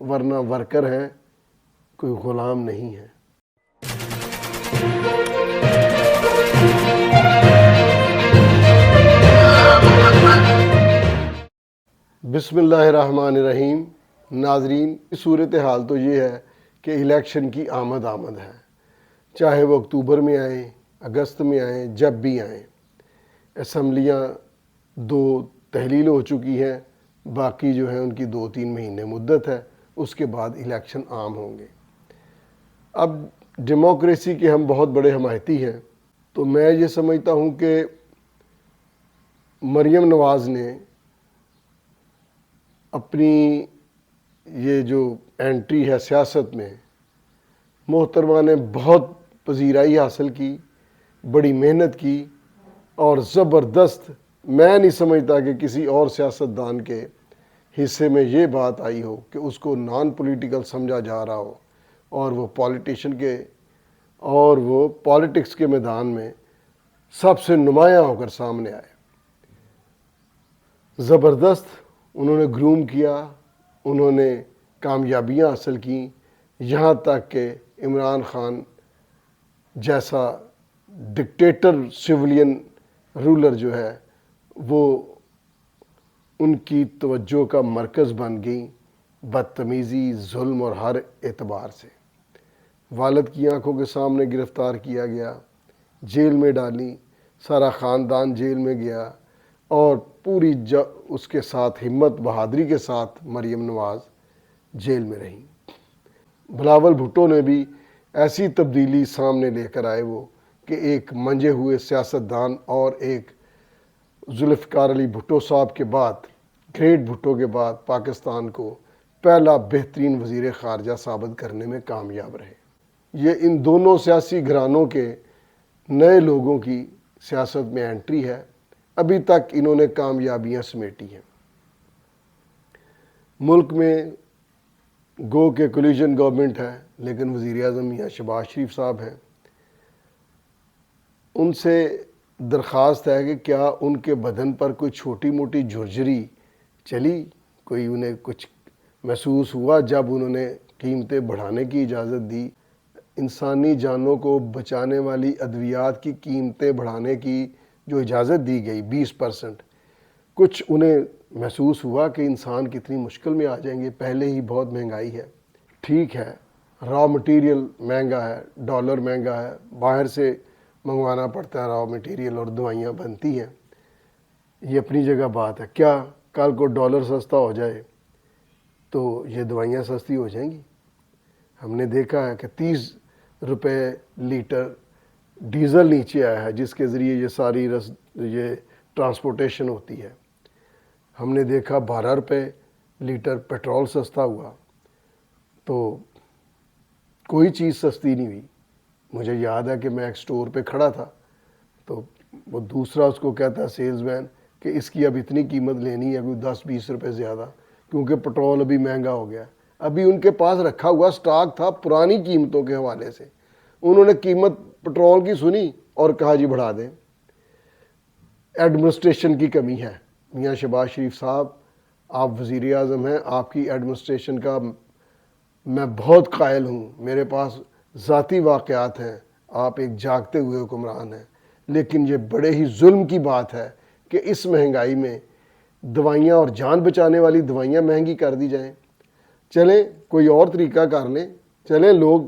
ورنہ ورکر ہیں، کوئی غلام نہیں ہے۔ بسم اللہ الرحمن الرحیم۔ ناظرین، صورتحال تو یہ ہے کہ الیکشن کی آمد ہے، چاہے وہ اکتوبر میں آئیں، اگست میں آئیں، جب بھی آئیں۔ اسمبلیاں 2 تحلیل ہو چکی ہیں، باقی جو ہیں ان کی 2-3 مہینے مدت ہے، اس کے بعد الیکشن عام ہوں گے۔ اب ڈیموکریسی کے ہم بہت بڑے حمایتی ہیں، تو میں یہ سمجھتا ہوں کہ مریم نواز نے اپنی یہ جو انٹری ہے سیاست میں، محترمہ نے بہت پذیرائی حاصل کی، بڑی محنت کی، اور زبردست، میں نہیں سمجھتا کہ کسی اور سیاستدان کے حصے میں یہ بات آئی ہو کہ اس کو نان پولیٹیکل سمجھا جا رہا ہو اور وہ پالیٹکس کے میدان میں سب سے نمایاں ہو کر سامنے آئے۔ زبردست انہوں نے گروم کیا، انہوں نے کامیابیاں حاصل کیں، یہاں تک کہ عمران خان جیسا ڈکٹیٹر سویلین رولر جو ہے وہ ان کی توجہ کا مرکز بن گئی، بدتمیزی، ظلم اور ہر اعتبار سے۔ والد کی آنکھوں کے سامنے گرفتار کیا گیا، جیل میں ڈالی، سارا خاندان جیل میں گیا، اور پوری اس کے ساتھ ہمت بہادری کے ساتھ مریم نواز جیل میں رہی۔ بلاول بھٹو نے بھی ایسی تبدیلی سامنے لے کر آئے وہ کہ ایک منجے ہوئے سیاستدان اور ایک ذوالفقار علی بھٹو صاحب کے بعد، گریٹ بھٹو کے بعد، پاکستان کو پہلا بہترین وزیر خارجہ ثابت کرنے میں کامیاب رہے۔ یہ ان دونوں سیاسی گھرانوں کے نئے لوگوں کی سیاست میں انٹری ہے، ابھی تک انہوں نے کامیابیاں سمیٹی ہیں۔ ملک میں گو کہ کولیشن گورنمنٹ ہے، لیکن وزیر اعظم میاں شہباز شریف صاحب ہیں۔ ان سے درخواست ہے کہ کیا ان کے بدن پر کوئی چھوٹی موٹی جھرجھری چلی، کوئی انہیں کچھ محسوس ہوا جب انہوں نے قیمتیں بڑھانے کی اجازت دی؟ انسانی جانوں کو بچانے والی ادویات کی قیمتیں بڑھانے کی جو اجازت دی گئی 20%، کچھ انہیں محسوس ہوا کہ انسان کتنی مشکل میں آ جائیں گے؟ پہلے ہی بہت مہنگائی ہے، ٹھیک ہے، را مٹیریل مہنگا ہے، ڈالر مہنگا ہے، باہر سے منگوانا پڑتا ہے را مٹیریل اور دوائیاں بنتی ہیں، یہ اپنی جگہ بات ہے۔ کیا کل کو ڈالر سستا ہو جائے تو یہ دوائیاں سستی ہو جائیں گی؟ ہم نے دیکھا ہے کہ 30 روپے لیٹر ڈیزل نیچے آیا ہے، جس کے ذریعے یہ ساری یہ ٹرانسپورٹیشن ہوتی ہے۔ ہم نے دیکھا 12 روپے لیٹر پیٹرول سستا ہوا، تو کوئی چیز سستی نہیں ہوئی۔ مجھے یاد ہے کہ میں ایک سٹور پہ کھڑا تھا، تو وہ دوسرا اس کو کہتا ہے سیلز مین کہ اس کی اب اتنی قیمت لینی ہے، کوئی 10-20 روپے زیادہ، کیونکہ پیٹرول ابھی مہنگا ہو گیا۔ ابھی ان کے پاس رکھا ہوا سٹاک تھا پرانی قیمتوں کے حوالے سے، انہوں نے قیمت پیٹرول کی سنی اور کہا جی بڑھا دیں۔ ایڈمنسٹریشن کی کمی ہے۔ میاں شہباز شریف صاحب، آپ وزیر اعظم ہیں، آپ کی ایڈمنسٹریشن کا میں بہت قائل ہوں، میرے پاس ذاتی واقعات ہیں، آپ ایک جاگتے ہوئے حکمران ہیں، لیکن یہ بڑے ہی ظلم کی بات ہے کہ اس مہنگائی میں دوائیاں اور جان بچانے والی دوائیاں مہنگی کر دی جائیں۔ چلیں کوئی اور طریقہ کر لیں، چلیں لوگ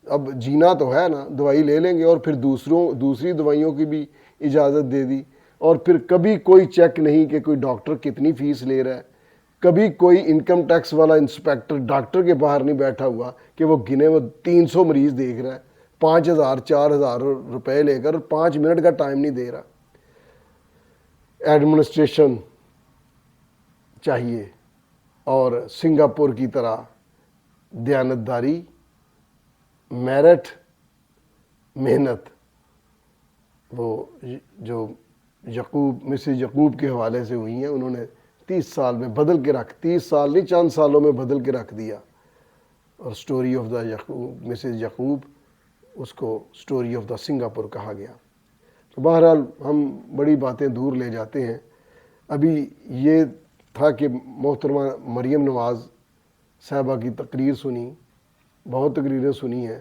اب جینا تو ہے نا، دوائی لے لیں گے اور پھر دوسری دوائیوں کی بھی اجازت دے دی، اور پھر کبھی کوئی چیک نہیں کہ کوئی ڈاکٹر کتنی فیس لے رہا ہے، کبھی کوئی انکم ٹیکس والا انسپیکٹر ڈاکٹر کے باہر نہیں بیٹھا ہوا کہ وہ گنے وہ 300 مریض دیکھ رہا ہے 5,000-4,000 روپے لے کر، اور 5 منٹ کا ٹائم نہیں دے رہا۔ ایڈمنسٹریشن چاہیے، اور سنگاپور کی طرح دیانتداری، میرٹ، محنت، وہ جو مسز یعقوب کے حوالے سے ہوئی ہیں، انہوں نے 30 سال میں بدل کے 30 سال نہیں، چند سالوں میں بدل کے رکھ دیا، اور سٹوری آف دا مسز یعقوب، اس کو سٹوری آف دا سنگاپور کہا گیا۔ تو بہرحال ہم بڑی باتیں دور لے جاتے ہیں۔ ابھی یہ تھا کہ محترمہ مریم نواز صاحبہ کی تقریر سنی، بہت تقریریں سنی ہیں.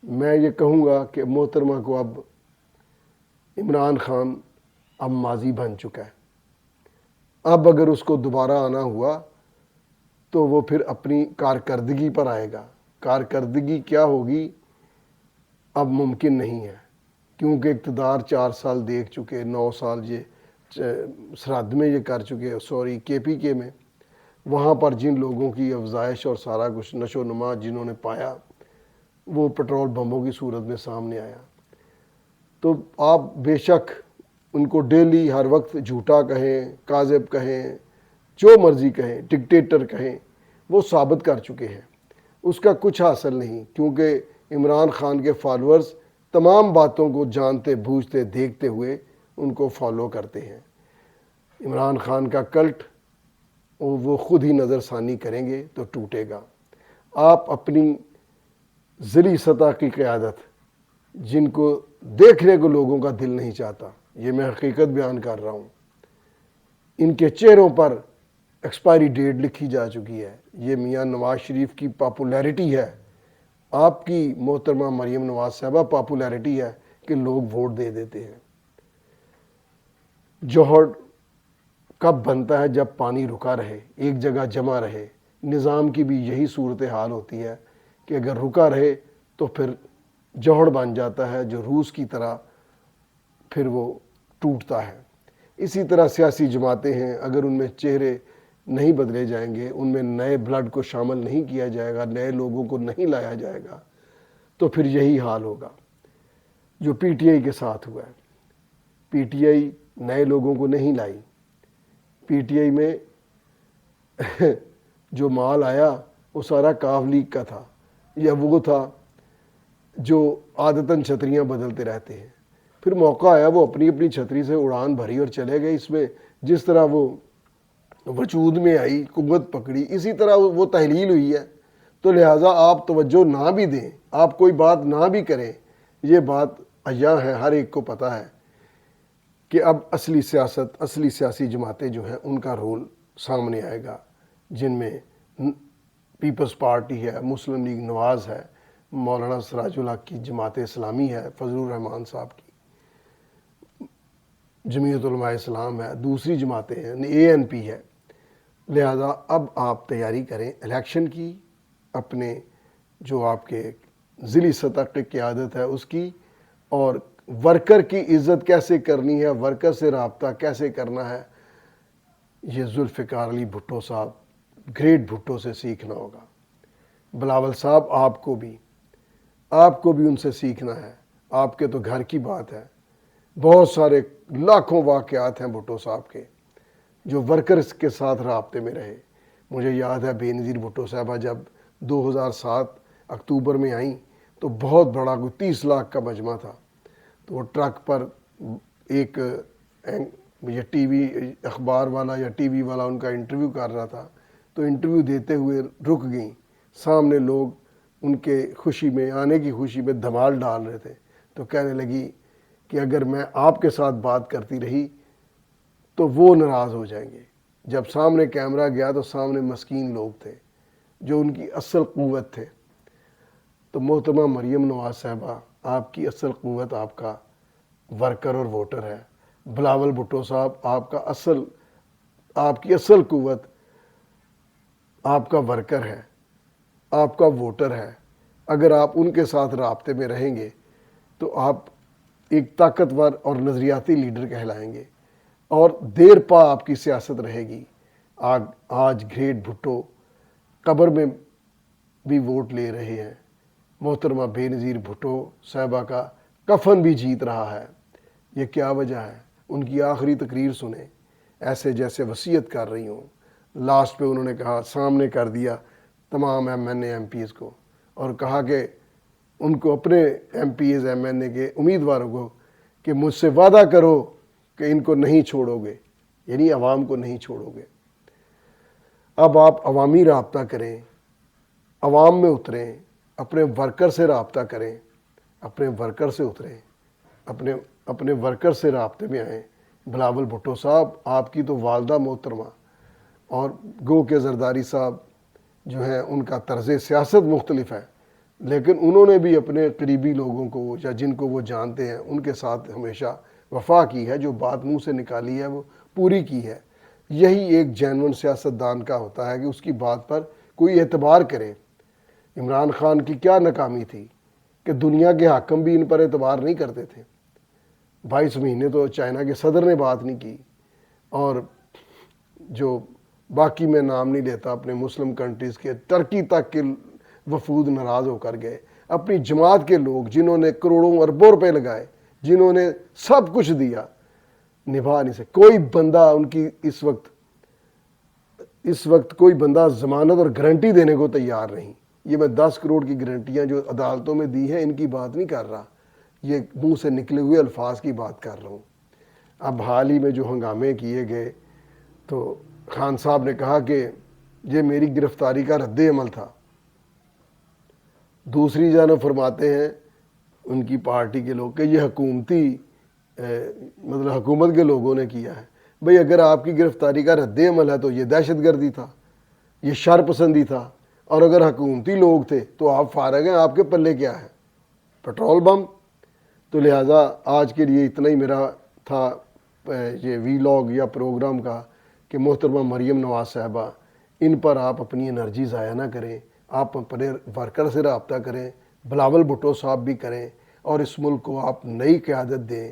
میں یہ کہوں گا کہ محترمہ کو اب عمران خان اب ماضی بن چکا ہے. اب اگر اس کو دوبارہ آنا ہوا تو وہ پھر اپنی کارکردگی پر آئے گا. کارکردگی کیا ہوگی اب ممکن نہیں ہے، کیونکہ اقتدار 4 سال دیکھ چکے، 9 سال یہ سرحد میں یہ کر چکے، KPK میں. وہاں پر جن لوگوں کی افزائش اور سارا کچھ نشو و نما جنہوں نے پایا وہ پٹرول بموں کی صورت میں سامنے آیا. تو آپ بے شک ان کو ڈیلی ہر وقت جھوٹا کہیں، کاذب کہیں، جو مرضی کہیں، ڈکٹیٹر کہیں، وہ ثابت کر چکے ہیں. اس کا کچھ حاصل نہیں، کیونکہ عمران خان کے فالورز تمام باتوں کو جانتے بوجھتے دیکھتے ہوئے ان کو فالو کرتے ہیں. عمران خان کا کلٹ وہ خود ہی نظر ثانی کریں گے تو ٹوٹے گا. آپ اپنی ذیلی سطح کی قیادت، جن کو دیکھنے کو لوگوں کا دل نہیں چاہتا، یہ میں حقیقت بیان کر رہا ہوں، ان کے چہروں پر ایکسپائری ڈیٹ لکھی جا چکی ہے. یہ میاں نواز شریف کی پاپولیرٹی ہے، آپ کی محترمہ مریم نواز صاحبہ پاپولیرٹی ہے کہ لوگ ووٹ دے دیتے ہیں. جوہر کب بنتا ہے؟ جب پانی رکا رہے، ایک جگہ جمع رہے. نظام کی بھی یہی صورتحال ہوتی ہے کہ اگر رکا رہے تو پھر جوہر بن جاتا ہے، جو روس کی طرح پھر وہ ٹوٹتا ہے. اسی طرح سیاسی جماعتیں ہیں، اگر ان میں چہرے نہیں بدلے جائیں گے، ان میں نئے بلڈ کو شامل نہیں کیا جائے گا، نئے لوگوں کو نہیں لایا جائے گا، تو پھر یہی حال ہوگا جو PTI کے ساتھ ہوا ہے. PTI نئے لوگوں کو نہیں لائی. PTI میں جو مال آیا وہ سارا کاف لیگ کا تھا، یا وہ تھا جو عادتاً چھتریاں بدلتے رہتے ہیں. پھر موقع آیا وہ اپنی اپنی چھتری سے اڑان بھری اور چلے گئے. اس میں جس طرح وہ وجود میں آئی، قوت پکڑی، اسی طرح وہ تحلیل ہوئی ہے. تو لہٰذا آپ توجہ نہ بھی دیں، آپ کوئی بات نہ بھی کریں، یہ بات عیاں ہے، ہر ایک کو پتہ ہے کہ اب اصلی سیاست، اصلی سیاسی جماعتیں جو ہیں ان کا رول سامنے آئے گا، جن میں پیپلز پارٹی ہے، مسلم لیگ نواز ہے، مولانا سراج الحق کی جماعت اسلامی ہے، فضل الرحمان صاحب کی جمعیت علماء اسلام ہے، دوسری جماعتیں ہیں، ANP ہے. لہذا اب آپ تیاری کریں الیکشن کی، اپنے جو آپ کے ضلعی سطح کی قیادت ہے اس کی، اور ورکر کی عزت کیسے کرنی ہے، ورکر سے رابطہ کیسے کرنا ہے، یہ ذوالفقار علی بھٹو صاحب، گریٹ بھٹو سے سیکھنا ہوگا. بلاول صاحب آپ کو بھی ان سے سیکھنا ہے. آپ کے تو گھر کی بات ہے، بہت سارے لاکھوں واقعات ہیں بھٹو صاحب کے جو ورکرز کے ساتھ رابطے میں رہے. مجھے یاد ہے بے نظیر بھٹو صاحبہ جب 2007 اکتوبر میں آئیں تو بہت بڑا، کوئی 30 لاکھ کا مجمع تھا. تو وہ ٹرک پر ایک یہ TV اخبار والا یا TV والا ان کا انٹرویو کر رہا تھا، تو انٹرویو دیتے ہوئے رک گئیں. سامنے لوگ ان کے خوشی میں، آنے کی خوشی میں دھمال ڈال رہے تھے. تو کہنے لگی کہ اگر میں آپ کے ساتھ بات کرتی رہی تو وہ ناراض ہو جائیں گے. جب سامنے کیمرہ گیا تو سامنے مسکین لوگ تھے جو ان کی اصل قوت تھے. تو محترمہ مریم نواز صاحبہ، آپ کی اصل قوت آپ کا ورکر اور ووٹر ہے. بلاول بھٹو صاحب، آپ کی اصل قوت آپ کا ورکر ہے، آپ کا ووٹر ہے. اگر آپ ان کے ساتھ رابطے میں رہیں گے تو آپ ایک طاقتور اور نظریاتی لیڈر کہلائیں گے، اور دیر پا آپ کی سیاست رہے گی. آج گریٹ بھٹو قبر میں بھی ووٹ لے رہے ہیں. محترمہ بے نظیر بھٹو صاحبہ کا کفن بھی جیت رہا ہے. یہ کیا وجہ ہے؟ ان کی آخری تقریر سنیں، ایسے جیسے وصیت کر رہی ہوں. لاسٹ پہ انہوں نے کہا، سامنے کر دیا تمام MNA MPs کو، اور کہا کہ ان کو اپنے MPs MNA کے امیدواروں کو کہ مجھ سے وعدہ کرو کہ ان کو نہیں چھوڑو گے، یعنی عوام کو نہیں چھوڑو گے. اب آپ عوامی رابطہ کریں، عوام میں اتریں، اپنے ورکر سے رابطہ کریں، اپنے ورکر سے اتریں، اپنے ورکر سے رابطے میں آئیں. بلاول بھٹو صاحب، آپ کی تو والدہ محترمہ اور گو کے زرداری صاحب جو ہیں ان کا طرز سیاست مختلف ہے، لیکن انہوں نے بھی اپنے قریبی لوگوں کو یا جن کو وہ جانتے ہیں ان کے ساتھ ہمیشہ وفا کی ہے، جو بات منہ سے نکالی ہے وہ پوری کی ہے۔ یہی ایک جینون سیاستدان کا ہوتا ہے کہ اس کی بات پر کوئی اعتبار کرے۔ عمران خان کی کیا ناکامی تھی کہ دنیا کے حاکم بھی ان پر اعتبار نہیں کرتے تھے۔ 22 مہینے تو چائنا کے صدر نے بات نہیں کی، اور جو باقی میں نام نہیں لیتا اپنے مسلم کنٹریز کے، ٹرکی تک کے وفود ناراض ہو کر گئے۔ اپنی جماعت کے لوگ جنہوں نے کروڑوں اربوں روپے لگائے، جنہوں نے سب کچھ دیا، نبھا نہیں سکے۔ کوئی بندہ ان کی اس وقت کوئی بندہ ضمانت اور گارنٹی دینے کو تیار نہیں۔ یہ میں 10 کروڑ کی گارنٹیاں جو عدالتوں میں دی ہیں ان کی بات نہیں کر رہا، یہ منہ سے نکلے ہوئے الفاظ کی بات کر رہا ہوں۔ اب حال ہی میں جو ہنگامے کیے گئے تو خان صاحب نے کہا کہ یہ میری گرفتاری کا رد عمل تھا۔ دوسری جانب فرماتے ہیں ان کی پارٹی کے لوگ کہ یہ حکومت کے لوگوں نے کیا ہے۔ بھئی اگر آپ کی گرفتاری کا رد عمل ہے تو یہ دہشت گردی تھا، یہ شر پسندی تھا، اور اگر حکومتی لوگ تھے تو آپ فارغ ہیں، آپ کے پلے کیا ہے؟ پیٹرول بم۔ تو لہٰذا آج کے لیے اتنا ہی میرا تھا یہ ویلاگ یا پروگرام کا کہ محترمہ مریم نواز صاحبہ، ان پر آپ اپنی انرجی ضائع نہ کریں، آپ اپنے ورکر سے رابطہ کریں، بلاول بھٹو صاحب بھی کریں، اور اس ملک کو آپ نئی قیادت دیں،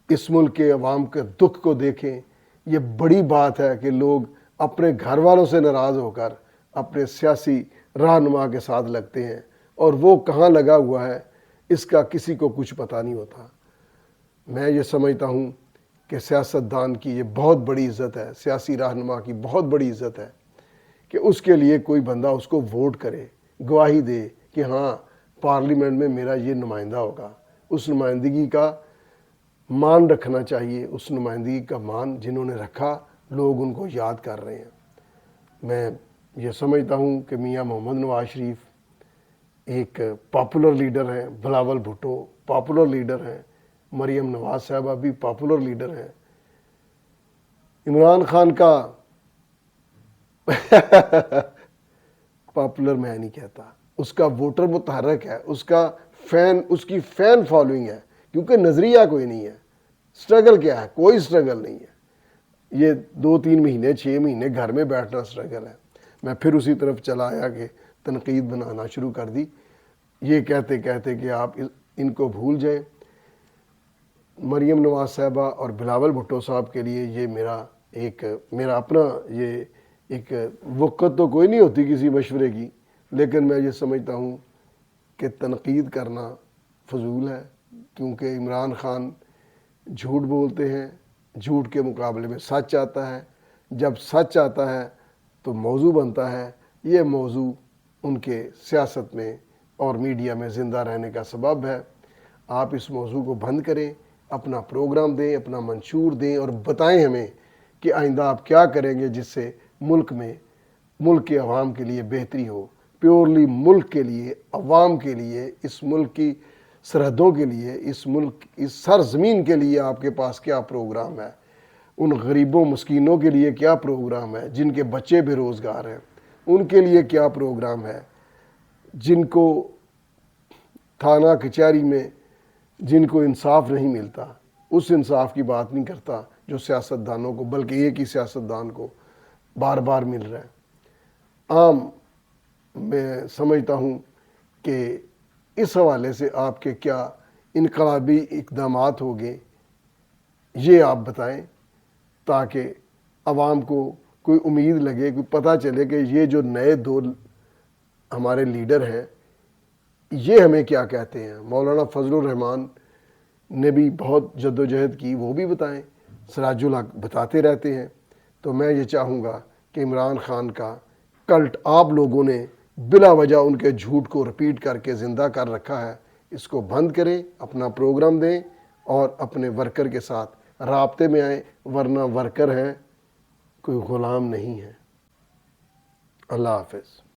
اس ملک کے عوام کے دکھ کو دیکھیں۔ یہ بڑی بات ہے کہ لوگ اپنے گھر والوں سے ناراض ہو کر اپنے سیاسی رہنما کے ساتھ لگتے ہیں، اور وہ کہاں لگا ہوا ہے اس کا کسی کو کچھ پتہ نہیں ہوتا۔ میں یہ سمجھتا ہوں کہ سیاستدان کی یہ بہت بڑی عزت ہے، سیاسی رہنما کی بہت بڑی عزت ہے کہ اس کے لیے کوئی بندہ اس کو ووٹ کرے، گواہی دے کہ ہاں پارلیمنٹ میں میرا یہ نمائندہ ہوگا۔ اس نمائندگی کا مان رکھنا چاہیے، اس نمائندگی کا مان جنہوں نے رکھا لوگ ان کو یاد کر رہے ہیں۔ میں یہ سمجھتا ہوں کہ میاں محمد نواز شریف ایک پاپولر لیڈر ہیں، بلاول بھٹو پاپولر لیڈر ہیں، مریم نواز صاحبہ بھی پاپولر لیڈر ہیں۔ عمران خان کا پاپولر میں نہیں کہتا، اس کا ووٹر متحرک ہے، اس کی فین فالوئنگ ہے، کیونکہ نظریہ کوئی نہیں ہے۔ سٹرگل کیا ہے؟ کوئی سٹرگل نہیں ہے۔ یہ 2-3 مہینے 6 مہینے گھر میں بیٹھنا سٹرگل ہے۔ میں پھر اسی طرف چلا آیا کہ تنقید بنانا شروع کر دی، یہ کہتے کہتے کہ آپ ان کو بھول جائیں۔ مریم نواز صاحبہ اور بلاول بھٹو صاحب کے لیے یہ میرا اپنا یہ ایک وقت تو کوئی نہیں ہوتی کسی مشورے کی، لیکن میں یہ سمجھتا ہوں کہ تنقید کرنا فضول ہے، کیونکہ عمران خان جھوٹ بولتے ہیں، جھوٹ کے مقابلے میں سچ آتا ہے۔ جب سچ آتا ہے تو موضوع بنتا ہے، یہ موضوع ان کے سیاست میں اور میڈیا میں زندہ رہنے کا سبب ہے۔ آپ اس موضوع کو بند کریں، اپنا پروگرام دیں، اپنا منشور دیں، اور بتائیں ہمیں کہ آئندہ آپ کیا کریں گے جس سے ملک کے عوام کے لیے بہتری ہو، پیورلی ملک کے لیے، عوام کے لیے، اس ملک کی سرحدوں کے لیے، اس سرزمین کے لیے آپ کے پاس کیا پروگرام ہے، ان غریبوں مسکینوں کے لیے کیا پروگرام ہے، جن کے بچے بے روزگار ہیں ان کے لیے کیا پروگرام ہے، جن کو تھانہ کچہری میں جن کو انصاف نہیں ملتا، اس انصاف کی بات نہیں کرتا جو سیاستدانوں کو، بلکہ ایک ہی سیاستدان کو بار بار مل رہا ہے۔ میں سمجھتا ہوں کہ اس حوالے سے آپ کے کیا انقلابی اقدامات ہوگے یہ آپ بتائیں، تاکہ عوام کو کوئی امید لگے، کوئی پتہ چلے کہ یہ جو نئے 2 ہمارے لیڈر ہیں یہ ہمیں کیا کہتے ہیں۔ مولانا فضل الرحمان نے بھی بہت جدوجہد کی، وہ بھی بتائیں، سراج الحق بتاتے رہتے ہیں۔ تو میں یہ چاہوں گا کہ عمران خان کا کلٹ آپ لوگوں نے بلا وجہ ان کے جھوٹ کو رپیٹ کر کے زندہ کر رکھا ہے، اس کو بند کریں، اپنا پروگرام دیں اور اپنے ورکر کے ساتھ رابطے میں آئیں، ورنہ ورکر ہیں، کوئی غلام نہیں ہے۔ اللہ حافظ۔